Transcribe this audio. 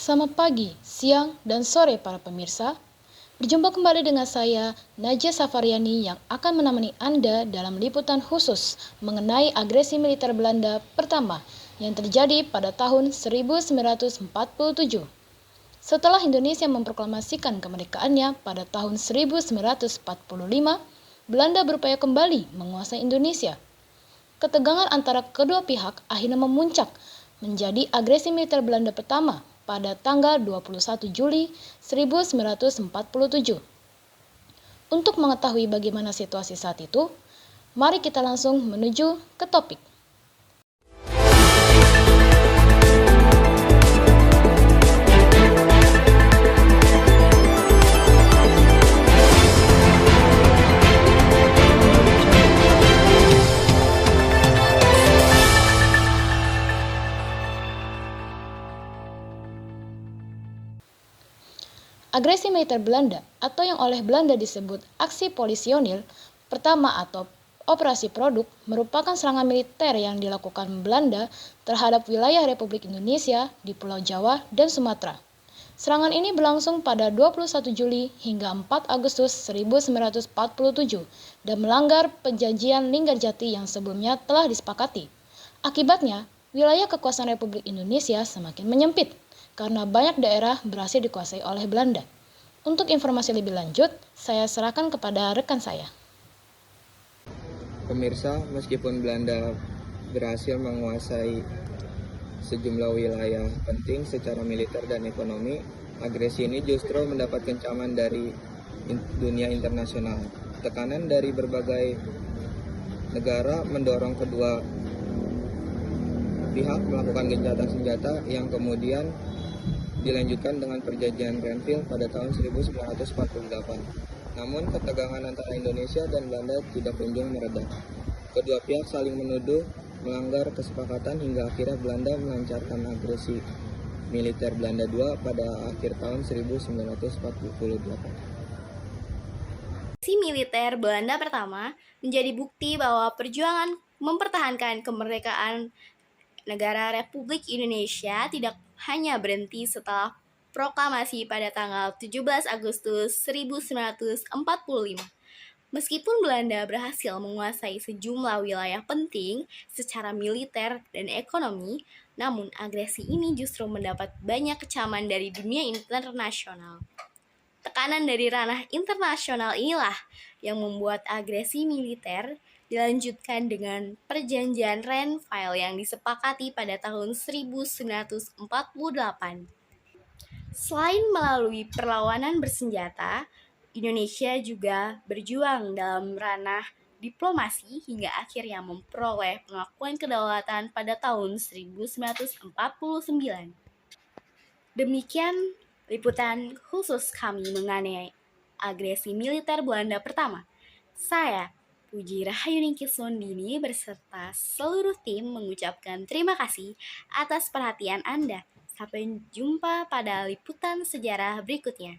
Selamat pagi, siang, dan sore para pemirsa. Berjumpa kembali dengan saya, Najah Safariani, yang akan menemani Anda dalam liputan khusus mengenai agresi militer Belanda pertama yang terjadi pada tahun 1947. Setelah Indonesia memproklamasikan kemerdekaannya pada tahun 1945, Belanda berupaya kembali menguasai Indonesia. Ketegangan antara kedua pihak akhirnya memuncak menjadi agresi militer Belanda pertama pada tanggal 21 Juli 1947. Untuk mengetahui bagaimana situasi saat itu, mari kita langsung menuju ke topik. Agresi militer Belanda, atau yang oleh Belanda disebut aksi polisionil pertama atau operasi produk, merupakan serangan militer yang dilakukan Belanda terhadap wilayah Republik Indonesia di Pulau Jawa dan Sumatera. Serangan ini berlangsung pada 21 Juli hingga 4 Agustus 1947 dan melanggar perjanjian Linggarjati yang sebelumnya telah disepakati. Akibatnya, wilayah kekuasaan Republik Indonesia semakin menyempit karena banyak daerah berhasil dikuasai oleh Belanda. Untuk informasi lebih lanjut, saya serahkan kepada rekan saya. Pemirsa, meskipun Belanda berhasil menguasai sejumlah wilayah penting secara militer dan ekonomi, agresi ini justru mendapat kecaman dari dunia internasional. Tekanan dari berbagai negara mendorong kedua pihak melakukan gencatan senjata yang kemudian dilanjutkan dengan perjanjian Renville pada tahun 1948. Namun ketegangan antara Indonesia dan Belanda tidak kunjung mereda. Kedua pihak saling menuduh melanggar kesepakatan hingga akhirnya Belanda melancarkan agresi militer Belanda II pada akhir tahun 1948. Aksi militer Belanda pertama menjadi bukti bahwa perjuangan mempertahankan kemerdekaan negara Republik Indonesia tidak hanya berhenti setelah proklamasi pada tanggal 17 Agustus 1945. Meskipun Belanda berhasil menguasai sejumlah wilayah penting secara militer dan ekonomi, namun agresi ini justru mendapat banyak kecaman dari dunia internasional. Tekanan dari ranah internasional inilah yang membuat agresi militer dilanjutkan dengan perjanjian Renville yang disepakati pada tahun 1948. Selain melalui perlawanan bersenjata, Indonesia juga berjuang dalam ranah diplomasi hingga akhirnya memperoleh pengakuan kedaulatan pada tahun 1949. Demikian liputan khusus kami mengenai agresi militer Belanda pertama. Saya, Puji Rahayuningsih Sondini, beserta seluruh tim mengucapkan terima kasih atas perhatian Anda. Sampai jumpa pada liputan sejarah berikutnya.